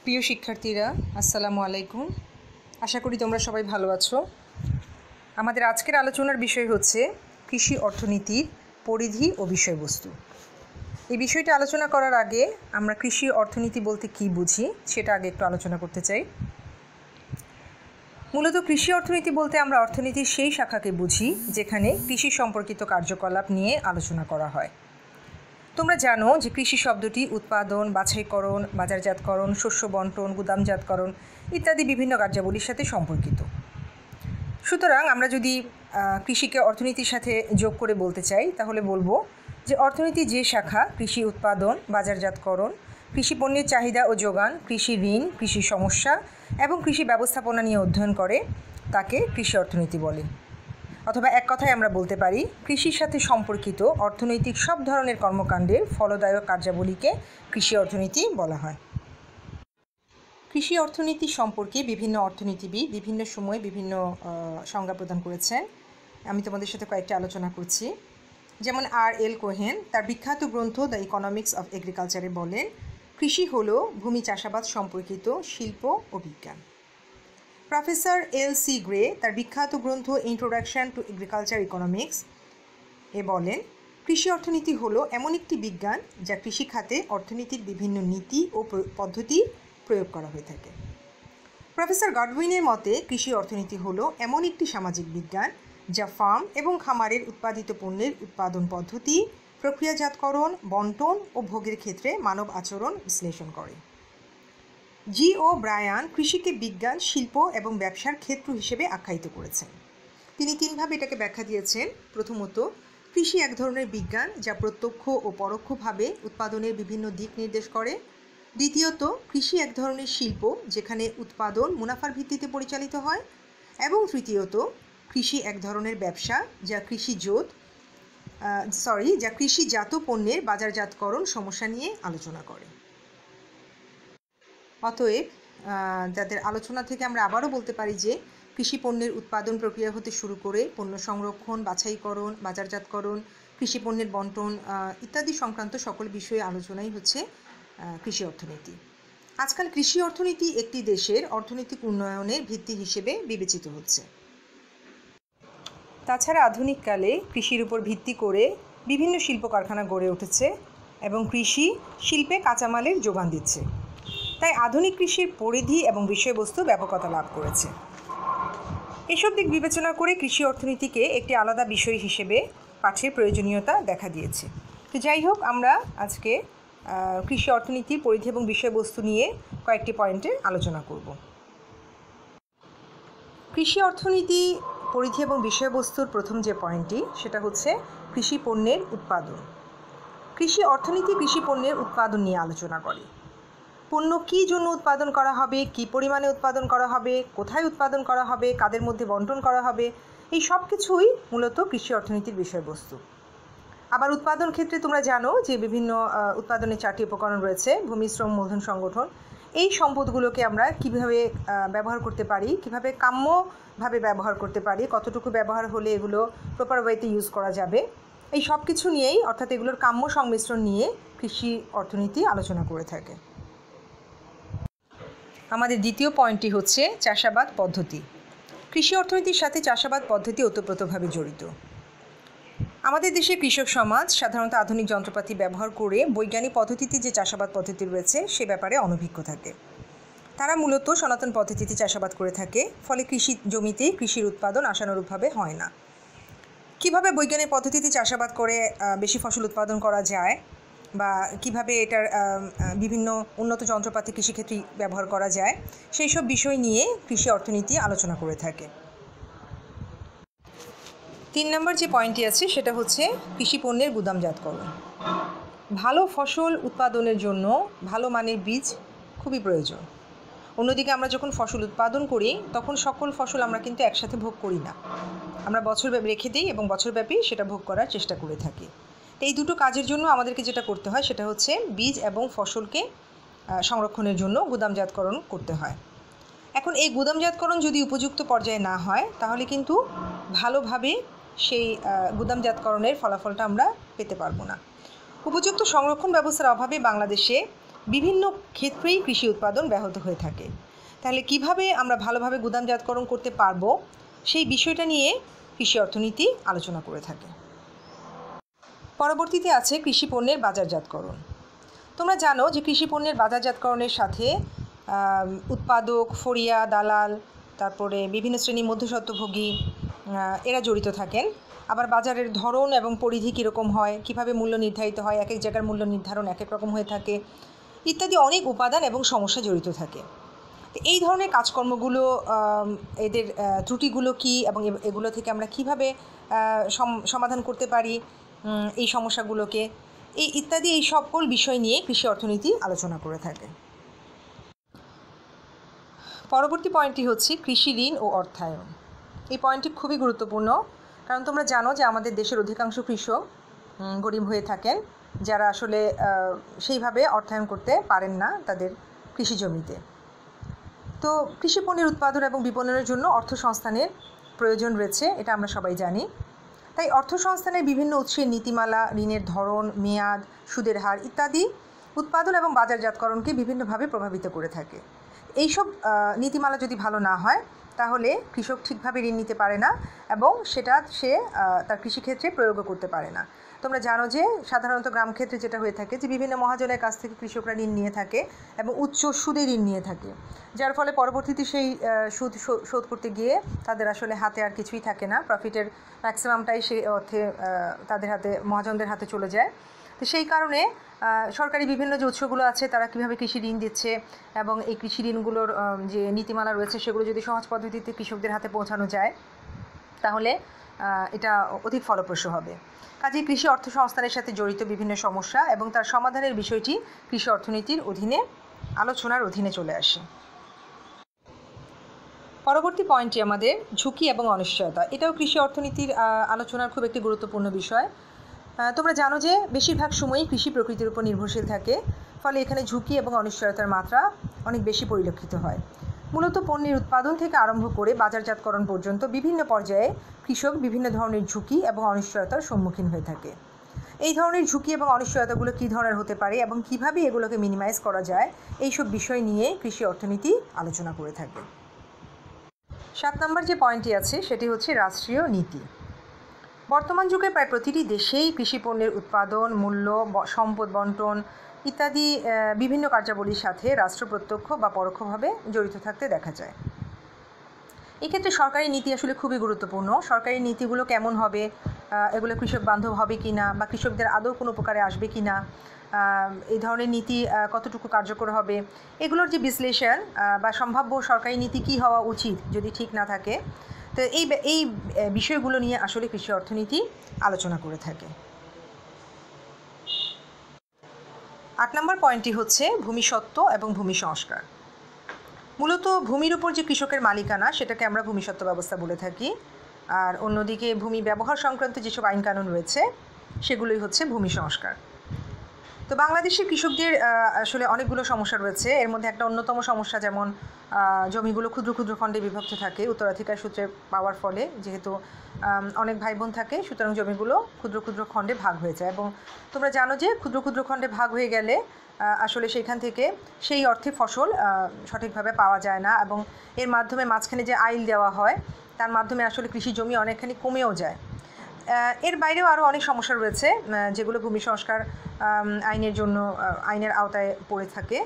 প্রিয় শিক্ষার্থীরা, আসসালামু আলাইকুম। আশা করি তোমরা সবাই ভালো আছো। আমাদের আজকের আলোচনার বিষয় হচ্ছে কৃষি অর্থনীতির পরিধি ও বিষয়বস্তু। এই বিষয়টি আলোচনা করার আগে আমরা কৃষি অর্থনীতি বলতে কী বুঝি সেটা আগে একটু আলোচনা করতে চাই। মূলত কৃষি অর্থনীতি বলতে আমরা অর্থনীতির সেই শাখাকে বুঝি যেখানে কৃষি সম্পর্কিত কার্যকলাপ নিয়ে আলোচনা করা হয়। তোমরা জানো যে কৃষি শব্দটি উৎপাদন, বাছাইকরণ, বাজারজাতকরণ, শস্য বন্টন, গুদামজাতকরণ ইত্যাদি বিভিন্ন কার্যাবলীর সাথে সম্পর্কিত। সুতরাং আমরা যদি কৃষিকে অর্থনীতির সাথে যোগ করে বলতে চাই তাহলে বলবো যে অর্থনীতি যে শাখা কৃষি উৎপাদন, বাজারজাতকরণ, কৃষি পণ্যের চাহিদা ও যোগান, কৃষি ঋণ, কৃষি সমস্যা এবং কৃষি ব্যবস্থাপনা নিয়ে অধ্যয়ন করে তাকে কৃষি অর্থনীতি বলে। অথবা এক কথায় আমরা বলতে পারি কৃষির সাথে সম্পর্কিত অর্থনৈতিক সব ধরনের কর্মকাণ্ডের ফলদায়ক কার্যাবলীকে কৃষি অর্থনীতি বলা হয়। কৃষি অর্থনীতি সম্পর্কে বিভিন্ন অর্থনীতিবিদ বিভিন্ন সময়ে বিভিন্ন সংজ্ঞা প্রদান করেছেন। আমি তোমাদের সাথে কয়েকটি আলোচনা করছি। যেমন R.L. কোহেন তার বিখ্যাত গ্রন্থ দ্য ইকোনমিক্স অফ এগ্রিকালচারে বলেন, কৃষি হলো ভূমি চাষাবাদ সম্পর্কিত শিল্প ও বিজ্ঞান। Professor L.C. গ্রে তার বিখ্যাত গ্রন্থ ইন্ট্রোডাকশন টু এগ্রিকালচার ইকোনমিক্স বলেন, কৃষি অর্থনীতি হলো এমন একটি বিজ্ঞান যা কৃষি খাতে অর্থনীতির বিভিন্ন নীতি ও পদ্ধতি প্রয়োগ করা হয়ে থাকে। প্রফেসর গডউইনের মতে কৃষি অর্থনীতি হলো এমন একটি সামাজিক বিজ্ঞান যা ফার্ম এবং খামারের উৎপাদিত পণ্যের উৎপাদন পদ্ধতি, প্রক্রিয়াজাতকরণ, বন্টন ও ভোগের ক্ষেত্রে মানব আচরণ বিশ্লেষণ করে। G.O. ব্রায়ান কৃষিকে বিজ্ঞান, শিল্প এবং ব্যবসার ক্ষেত্র হিসেবে আখ্যায়িত করেছেন। তিনি তিনভাবে এটাকে ব্যাখ্যা দিয়েছেন। প্রথমত, কৃষি এক ধরনের বিজ্ঞান যা প্রত্যক্ষ ও পরোক্ষভাবে উৎপাদনের বিভিন্ন দিক নির্দেশ করে। দ্বিতীয়ত, কৃষি এক ধরনের শিল্প যেখানে উৎপাদন মুনাফার ভিত্তিতে পরিচালিত হয়। এবং তৃতীয়ত, কৃষি এক ধরনের ব্যবসা যা কৃষিজাত পণ্যের বাজারজাতকরণ সমস্যা নিয়ে আলোচনা করে। অতএব যাদের আলোচনা থেকে আমরা আবারও বলতে পারি যে কৃষি পণ্যের উৎপাদন প্রক্রিয়া হতে শুরু করে পণ্য সংরক্ষণ, বাছাইকরণ, বাজারজাতকরণ, কৃষি পণ্যের বন্টন ইত্যাদি সংক্রান্ত সকল বিষয়ে আলোচনাই হচ্ছে কৃষি অর্থনীতি। আজকাল কৃষি অর্থনীতি একটি দেশের অর্থনৈতিক উন্নয়নের ভিত্তি হিসেবে বিবেচিত হচ্ছে। তাছাড়া আধুনিককালে কৃষির উপর ভিত্তি করে বিভিন্ন শিল্প কারখানা গড়ে উঠেছে এবং কৃষি শিল্পে কাঁচামালের যোগান দিচ্ছে। তাই আধুনিক কৃষির পরিধি এবং বিষয়বস্তু ব্যাপকতা লাভ করেছে। এসব দিক বিবেচনা করে কৃষি অর্থনীতিকে একটি আলাদা বিষয় হিসেবে পাঠের প্রয়োজনীয়তা দেখা দিয়েছে। তো যাই হোক, আমরা আজকে কৃষি অর্থনীতির পরিধি এবং বিষয়বস্তু নিয়ে কয়েকটি পয়েন্টে আলোচনা করব। কৃষি অর্থনীতি পরিধি এবং বিষয়বস্তুর প্রথম যে পয়েন্টটি সেটা হচ্ছে কৃষি পণ্যের উৎপাদন। কৃষি অর্থনীতি কৃষি পণ্যের উৎপাদন নিয়ে আলোচনা করে। পণ্য কী জন্য উৎপাদন করা হবে, কী পরিমাণে উৎপাদন করা হবে, কোথায় উৎপাদন করা হবে, কাদের মধ্যে বন্টন করা হবে, এই সব কিছুই মূলত কৃষি অর্থনীতির বিষয়বস্তু। আবার উৎপাদন ক্ষেত্রে তোমরা জানো যে বিভিন্ন উৎপাদনের 4টি উপকরণ রয়েছে: ভূমি, শ্রম, মূলধন, সংগঠন। এই সম্পদগুলোকে আমরা কিভাবে ব্যবহার করতে পারি, কিভাবে কাম্যভাবে ব্যবহার করতে পারি, কতটুকু ব্যবহার হলে এগুলো প্রপার ওয়েতে ইউজ করা যাবে, এই সব কিছু নিয়েই অর্থাৎ এগুলোর কাম্য সংমিশ্রণ নিয়ে কৃষি অর্থনীতি আলোচনা করে থাকে। আমাদের দ্বিতীয় পয়েন্টটি হচ্ছে চাষাবাদ পদ্ধতি। কৃষি অর্থনীতির সাথে চাষাবাদ পদ্ধতি ওতপ্রোতভাবে জড়িত। আমাদের দেশে কৃষক সমাজ সাধারণত আধুনিক যন্ত্রপাতি ব্যবহার করে বৈজ্ঞানিক পদ্ধতিতে যে চাষাবাদ পদ্ধতি রয়েছে সে ব্যাপারে অনভিজ্ঞ থাকে। তারা মূলত সনাতন পদ্ধতিতে চাষাবাদ করে থাকে, ফলে কৃষি জমিতে কৃষির উৎপাদন আশানুরূপভাবে হয় না। কিভাবে বৈজ্ঞানিক পদ্ধতিতে চাষাবাদ করে বেশি ফসল উৎপাদন করা যায় বা কিভাবে এটার বিভিন্ন উন্নত যন্ত্রপাতি কৃষিক্ষেত্রে ব্যবহার করা যায়, সেই সব বিষয় নিয়ে কৃষি অর্থনীতি আলোচনা করে থাকে। 3 নম্বর যে পয়েন্টটি আছে সেটা হচ্ছে কৃষি পণ্যের গুদামজাতকরণ। ভালো ফসল উৎপাদনের জন্য ভালো মানের বীজ খুবই প্রয়োজন। অন্যদিকে আমরা যখন ফসল উৎপাদন করি তখন সকল ফসল আমরা কিন্তু একসাথে ভোগ করি না, আমরা বছরব্যাপী রেখে দিই এবং বছরব্যাপী সেটা ভোগ করার চেষ্টা করে থাকি। এই দুটো কাজের জন্য আমাদেরকে যেটা করতে হয় সেটা হচ্ছে বীজ এবং ফসলকে সংরক্ষণের জন্য গুদামজাতকরণ করতে হয়। এখন এই গুদামজাতকরণ যদি উপযুক্ত পর্যায়ে না হয় তাহলে কিন্তু ভালোভাবে সেই গুদামজাতকরণের ফলাফলটা আমরা পেতে পারবো না। উপযুক্ত সংরক্ষণ ব্যবস্থার অভাবে বাংলাদেশে বিভিন্ন ক্ষেত্রেই কৃষি উৎপাদন ব্যাহত হয়ে থাকে। তাহলে কিভাবে আমরা ভালোভাবে গুদামজাতকরণ করতে পারবো সেই বিষয়টা নিয়ে কৃষি অর্থনীতি আলোচনা করে থাকে। পরবর্তীতে আছে কৃষি পণ্যের বাজারজাতকরণ। তোমরা জানো যে কৃষি পণ্যের বাজারজাতকরণের সাথে উৎপাদক, ফড়িয়া, দালাল, তারপরে বিভিন্ন শ্রেণী মধ্যস্বত্বভোগী এরা জড়িত থাকেন। আবার বাজারের ধরন এবং পরিধি কীরকম হয়, কিভাবে মূল্য নির্ধারিত হয়, এক এক জায়গার মূল্য নির্ধারণ এক এক রকম হয়ে থাকে ইত্যাদি অনেক উপাদান এবং সমস্যা জড়িত থাকে। এই ধরনের কাজকর্মগুলো, এদের ত্রুটিগুলো কী এবং এগুলো থেকে আমরা কিভাবে সমাধান করতে পারি এই সমস্যাগুলোকে, ইত্যাদি এই সকল বিষয় নিয়ে কৃষি অর্থনীতি আলোচনা করে থাকে। পরবর্তী পয়েন্টটি হচ্ছে কৃষি ঋণ ও অর্থায়ন। এই পয়েন্টটি খুবই গুরুত্বপূর্ণ, কারণ তোমরা জানো যে আমাদের দেশের অধিকাংশ কৃষক গরিব হয়ে থাকেন, যারা আসলে সেইভাবে অর্থায়ন করতে পারেন না তাদের কৃষি জমিতে। তো কৃষি পণ্যের উৎপাদন এবং বিপণনের জন্য অর্থসংস্থানের প্রয়োজন রয়েছে, এটা আমরা সবাই জানি। তাই অর্থসংস্থানের বিভিন্ন উৎসের নীতিমালা, ঋণের ধরন, মেয়াদ, সুদের হার ইত্যাদি উৎপাদন এবং বাজারজাতকরণকে বিভিন্নভাবে প্রভাবিত করে থাকে। এইসব নীতিমালা যদি ভালো না হয় তাহলে কৃষক ঠিকভাবে ঋণ নিতে পারে না এবং সেটা সে তার কৃষিক্ষেত্রে প্রয়োগও করতে পারে না। তোমরা জানো যে সাধারণত গ্রাম ক্ষেত্রে যেটা হয়ে থাকে যে বিভিন্ন মহাজনের কাছ থেকে কৃষকরা ঋণ নিয়ে থাকে এবং উচ্চ সুদে ঋণ নিয়ে থাকে, যার ফলে পরবর্তীতে সেই সুদ শোধ করতে গিয়ে তাদের আসলে হাতে আর কিছুই থাকে না, প্রফিটের ম্যাক্সিমামটাই সেই অর্থে তাদের হাতে, মহাজনদের হাতে চলে যায়। তো সেই কারণে সরকারি বিভিন্ন যে উৎসগুলো আছে তারা কীভাবে কৃষি ঋণ দিচ্ছে এবং এই কৃষি ঋণগুলোর যে নীতিমালা রয়েছে সেগুলো যদি সহজ পদ্ধতিতে কৃষকদের হাতে পৌঁছানো যায় তাহলে এটা অধিক ফলপ্রসূ হবে। কাজেই কৃষি অর্থসংস্থানের সাথে জড়িত বিভিন্ন সমস্যা এবং তার সমাধানের বিষয়টি কৃষি অর্থনীতির অধীনে আলোচনার অধীনে চলে আসে। পরবর্তী পয়েন্টটি আমাদের ঝুঁকি এবং অনিশ্চয়তা। এটাও কৃষি অর্থনীতির আলোচনার খুব একটি গুরুত্বপূর্ণ বিষয়। তোমরা জানো যে বেশিরভাগ সময়ই কৃষি প্রকৃতির উপর নির্ভরশীল থাকে, ফলে এখানে ঝুঁকি এবং অনিশ্চয়তার মাত্রা অনেক বেশি পরিলক্ষিত হয়। মূলত পণ্যের উৎপাদন থেকে আরম্ভ করে বাজারজাতকরণ পর্যন্ত বিভিন্ন পর্যায়ে কৃষক বিভিন্ন ধরনের ঝুঁকি এবং অনিশ্চয়তার সম্মুখীন হয়ে থাকে। এই ধরনের ঝুঁকি এবং অনিশ্চয়তাগুলো কী ধরনের হতে পারে এবং কীভাবে এগুলোকে মিনিমাইজ করা যায়, এইসব বিষয় নিয়ে কৃষি অর্থনীতি আলোচনা করে থাকে। 7 নম্বর যে পয়েন্টটি আছে সেটি হচ্ছে রাষ্ট্রীয় নীতি। বর্তমান যুগে প্রায় প্রতিটি দেশেই কৃষি পণ্যের উৎপাদন, মূল্য, সম্পদ বন্টন ইত্যাদি বিভিন্ন কার্যাবলীর সাথে রাষ্ট্র প্রত্যক্ষ বা পরোক্ষভাবে জড়িত থাকতে দেখা যায়। এক্ষেত্রে সরকারি নীতি আসলে খুবই গুরুত্বপূর্ণ। সরকারি নীতিগুলো কেমন হবে, এগুলো কৃষক বান্ধব হবে কি না বা কৃষকদের আদৌ কোনো উপকারে আসবে কি না, এই ধরনের নীতি কতটুকু কার্যকর হবে, এগুলোর যে বিশ্লেষণ বা সম্ভাব্য সরকারি নীতি কী হওয়া উচিত যদি ঠিক না থাকে, তো এই বিষয়গুলো নিয়ে আসলে কৃষি অর্থনীতি আলোচনা করে থাকে। 8 নম্বর পয়েন্টটি হচ্ছে ভূমিস্বত্ব এবং ভূমি সংস্কার। মূলত ভূমির উপর যে কৃষকের মালিকানা সেটাকে আমরা ভূমিস্বত্ব ব্যবস্থা বলে থাকি, আর অন্যদিকে ভূমি ব্যবহার সংক্রান্ত যেসব আইনকানুন রয়েছে সেগুলোই হচ্ছে ভূমি সংস্কার। তো বাংলাদেশের কৃষকদের আসলে অনেকগুলো সমস্যা রয়েছে। এর মধ্যে একটা অন্যতম সমস্যা, যেমন জমিগুলো ক্ষুদ্র ক্ষুদ্র খণ্ডে বিভক্ত থাকে উত্তরাধিকার সূত্রে পাওয়ার ফলে, যেহেতু অনেক ভাই বোন থাকে সুতরাং জমিগুলো ক্ষুদ্র ক্ষুদ্র খণ্ডে ভাগ হয়ে যায় এবং তোমরা জানো যে ক্ষুদ্র ক্ষুদ্র খণ্ডে ভাগ হয়ে গেলে আসলে সেইখান থেকে সেই অর্থে ফসল সঠিকভাবে পাওয়া যায় না এবং এর মাধ্যমে মাঝখানে যে আইল দেওয়া হয় তার মাধ্যমে আসলে কৃষি জমি অনেকখানি কমেও যায়। এর বাইরেও আরও অনেক সমস্যা রয়েছে যেগুলো ভূমি সংস্কার আইনের আওতায় পড়ে থাকে।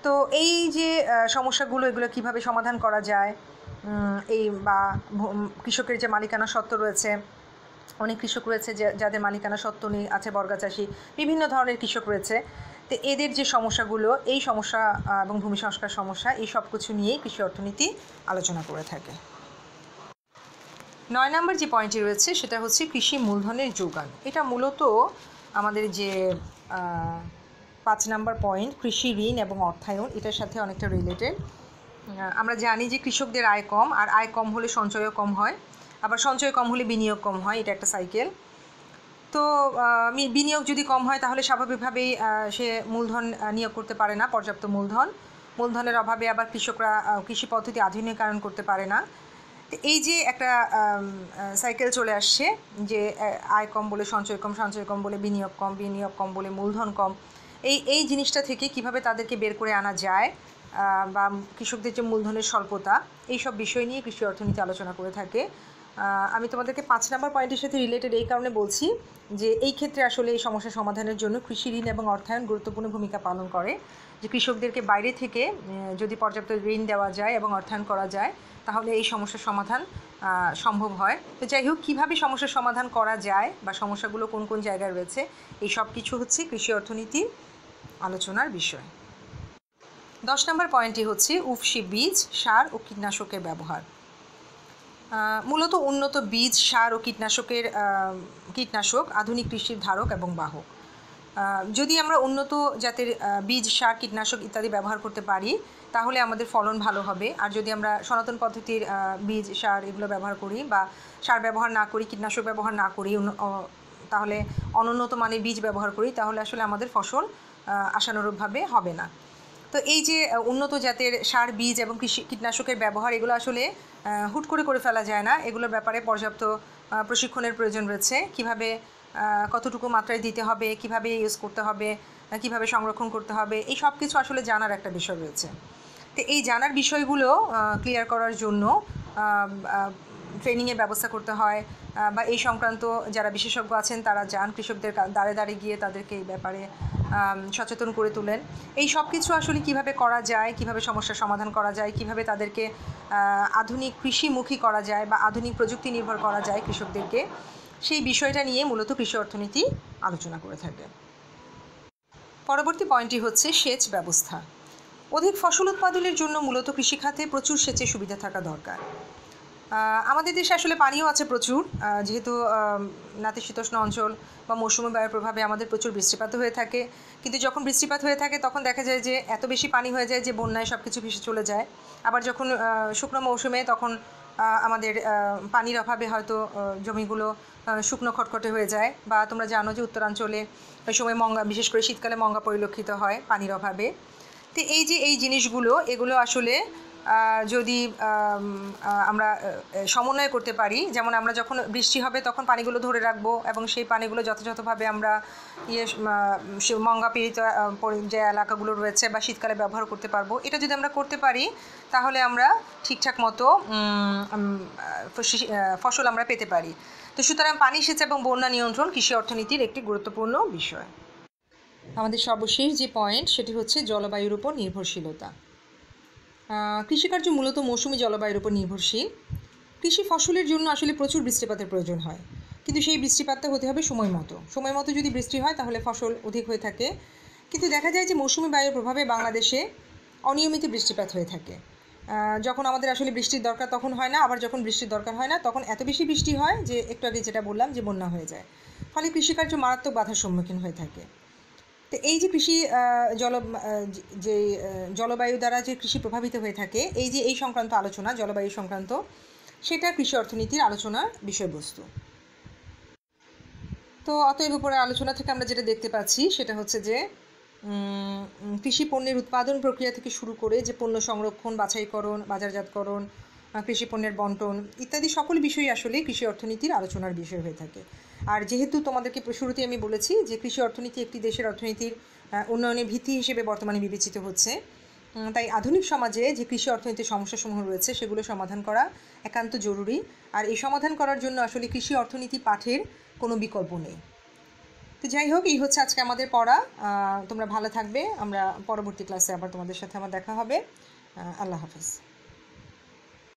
তো এই যে সমস্যাগুলো, এগুলো কিভাবে সমাধান করা যায়, এই বা কৃষকের যে মালিকানা সত্ত্ব রয়েছে, অনেক কৃষক রয়েছে যাদের মালিকানা সত্ত্ব নেই, আছে বর্গা চাষি, বিভিন্ন ধরনের কৃষক রয়েছে। তো এদের যে সমস্যাগুলো, এই সমস্যা এবং ভূমি সংস্কার সমস্যা, এই সব কিছু নিয়েই কৃষি অর্থনীতি আলোচনা করে থাকে। 9 নম্বর যে পয়েন্টটি রয়েছে সেটা হচ্ছে কৃষি মূলধনের যোগান। এটা মূলত আমাদের যে 5 নম্বর পয়েন্ট কৃষি ঋণ এবং অর্থায়ন, এটার সাথে অনেকটা রিলেটেড। আমরা জানি যে কৃষকদের আয় কম, আর আয় কম হলে সঞ্চয়ও কম হয়, আবার সঞ্চয় কম হলে বিনিয়োগ কম হয়, এটা একটা সাইকেল। তো বিনিয়োগ যদি কম হয় তাহলে স্বাভাবিকভাবেই সে মূলধন নিয়োগ করতে পারে না, পর্যাপ্ত মূলধনের অভাবে আবার কৃষকরা কৃষি পদ্ধতি আধুনিকরণ করতে পারে না। তো এই যে একটা সাইকেল চলে আসছে যে আয় কম বলে সঞ্চয় কম, সঞ্চয় কম বলে বিনিয়োগ কম, বিনিয়োগ কম বলে মূলধন কম, এই জিনিসটা থেকে কিভাবে তাদেরকে বের করে আনা যায়, বা কৃষকদের যে মূলধনের স্বল্পতা, এই সব বিষয় নিয়ে কৃষি অর্থনীতি আলোচনা করে থাকে। আমি তোমাদেরকে 5 নম্বর পয়েন্টের সাথে রিলেটেড এই কারণে বলছি যে এই ক্ষেত্রে আসলে এই সমস্যা সমাধানের জন্য কৃষি ঋণ এবং অর্থায়ন গুরুত্বপূর্ণ ভূমিকা পালন করে। যে কৃষকদেরকে বাইরে থেকে যদি পর্যাপ্ত ঋণ দেওয়া যায় এবং অর্থায়ন করা যায়, তাহলে এই সমস্যার সমাধান সম্ভব হয়। তো যাই হোক, কীভাবে সমস্যার সমাধান করা যায় বা সমস্যাগুলো কোন কোন জায়গায় রয়েছে, এই সব কিছু হচ্ছে কৃষি অর্থনীতি আলোচনার বিষয়। 10 নম্বর পয়েন্টটি হচ্ছে উফশী বীজ, সার ও কীটনাশকের ব্যবহার। মূলত উন্নত বীজ, সার ও কীটনাশক আধুনিক কৃষির ধারক এবং বাহক। যদি আমরা উন্নত জাতের বীজ, সার, কীটনাশক ইত্যাদি ব্যবহার করতে পারি, তাহলে আমাদের ফলন ভালো হবে। আর যদি আমরা সনাতন পদ্ধতির বীজ, সার এগুলো ব্যবহার করি বা সার ব্যবহার না করি, কীটনাশক ব্যবহার না করি, তাহলে অনুন্নত মানের বীজ ব্যবহার করি, তাহলে আসলে আমাদের ফসল আশানুরূপভাবে হবে না। তো এই যে উন্নত জাতের সার, বীজ এবং কীটনাশকের ব্যবহার, এগুলো আসলে হুট করে ফেলা যায় না। এগুলোর ব্যাপারে পর্যাপ্ত প্রশিক্ষণের প্রয়োজন রয়েছে। কিভাবে কতটুকু মাত্রায় দিতে হবে, কিভাবে ইউজ করতে হবে, কিভাবে সংরক্ষণ করতে হবে, এই সব কিছু আসলে জানার একটা বিষয় রয়েছে। তো এই জানার বিষয়গুলো ক্লিয়ার করার জন্য ট্রেনিংয়ের ব্যবস্থা করতে হয়, বা এই সংক্রান্ত যারা বিশেষজ্ঞ আছেন তারা যান কৃষকদের দাঁড়ে গিয়ে তাদেরকে এই ব্যাপারে সচেতন করে তোলেন। এই সব কিছু আসলে কিভাবে করা যায়, কিভাবে সমস্যার সমাধান করা যায়, কিভাবে তাদেরকে আধুনিক কৃষিমুখী করা যায় বা আধুনিক প্রযুক্তি নির্ভর করা যায় কৃষকদেরকে, সেই বিষয়টা নিয়ে মূলত কৃষি অর্থনীতি আলোচনা করে থাকে। পরবর্তী পয়েন্টটি হচ্ছে সেচ ব্যবস্থা। অধিক ফসল উৎপাদনের জন্য মূলত কৃষিখাতে প্রচুর সেচের সুবিধা থাকা দরকার। আমাদের দেশে আসলে পানিও আছে প্রচুর, যেহেতু নাতিশীতোষ্ণ অঞ্চল বা মৌসুমী বায়ুর প্রভাবে আমাদের প্রচুর বৃষ্টিপাত হয়ে থাকে। কিন্তু যখন বৃষ্টিপাত হয়ে থাকে তখন দেখা যায় যে এত বেশি পানি হয়ে যায় যে বন্যায় সব কিছু ভেসে চলে যায়। আবার যখন শুকনো মৌসুমে, তখন আমাদের পানির অভাবে হয়তো জমিগুলো শুকনো খটখটে হয়ে যায়। বা তোমরা জানো যে উত্তরাঞ্চলে ওই সময় মঙ্গা, বিশেষ করে শীতকালে মঙ্গা পরিলক্ষিত হয় পানির অভাবে। তো এই জিনিসগুলো, এগুলো আসলে যদি আমরা সমন্বয় করতে পারি, যেমন আমরা যখন বৃষ্টি হবে তখন পানিগুলো ধরে রাখবো এবং সেই পানিগুলো যথাযথভাবে আমরা মঙ্গা পীড়িত যে এলাকাগুলো রয়েছে বা শীতকালে ব্যবহার করতে পারবো। এটা যদি আমরা করতে পারি, তাহলে আমরা ঠিকঠাক মতো ফসল আমরা পেতে পারি। তো সুতরাং পানি সেচ এবং বন্যা নিয়ন্ত্রণ কৃষি অর্থনীতির একটি গুরুত্বপূর্ণ বিষয়। আমাদের সর্বশেষ যে পয়েন্ট, সেটি হচ্ছে জলবায়ুর উপর নির্ভরশীলতা। কৃষিকার্য মূলত মৌসুমী জলবায়ুর উপর নির্ভরশীল। কৃষি ফসলের জন্য আসলে প্রচুর বৃষ্টিপাতের প্রয়োজন হয়, কিন্তু সেই বৃষ্টিপাতটা হতে হবে সময় মতো যদি বৃষ্টি হয় তাহলে ফসল অধিক হয়ে থাকে। কিন্তু দেখা যায় যে মৌসুমী বায়ুর প্রভাবে বাংলাদেশে অনিয়মিত বৃষ্টিপাত হয়ে থাকে। যখন আমাদের আসলে বৃষ্টির দরকার তখন হয় না, আবার যখন বৃষ্টির দরকার হয় না তখন এত বেশি বৃষ্টি হয় যে একটু আগে যেটা বললাম যে বন্যা হয়ে যায়। ফলে কৃষিকার্য মারাত্মক বাধার সম্মুখীন হয়ে থাকে। তো এই যে জলবায়ু দ্বারা যে কৃষি প্রভাবিত হয়ে থাকে, এই সংক্রান্ত আলোচনা, জলবায়ু সংক্রান্ত, সেটা কৃষি অর্থনীতির আলোচনার বিষয়বস্তু। তো অতএব উপরে আলোচনা থেকে আমরা যেটা দেখতে পাচ্ছি সেটা হচ্ছে যে কৃষি পণ্যের উৎপাদন প্রক্রিয়া থেকে শুরু করে যে পণ্য সংরক্ষণ, বাছাইকরণ, বাজারজাতকরণ, কৃষি পণ্যের বন্টন ইত্যাদি সকল বিষয়ই আসলে কৃষি অর্থনীতির আলোচনার বিষয় হয়ে থাকে। আর যেহেতু তোমাদেরকে শুরুতে আমি বলেছি যে কৃষি অর্থনীতি একটি দেশের অর্থনীতির উন্নয়নের ভিত্তি হিসেবে বর্তমানে বিবেচিত হচ্ছে, তাই আধুনিক সমাজে যে কৃষি অর্থনীতির সমস্যাসমূহ রয়েছে সেগুলো সমাধান করা একান্ত জরুরি। আর এই সমাধান করার জন্য আসলে কৃষি অর্থনীতি পাঠের কোনো বিকল্প নেই। তো যাই হোক, এই হচ্ছে আজকে আমাদের পড়া। তোমরা ভালো থাকবে। আমরা পরবর্তী ক্লাসে আবার তোমাদের সাথে আমার দেখা হবে। আল্লাহ হাফেজ।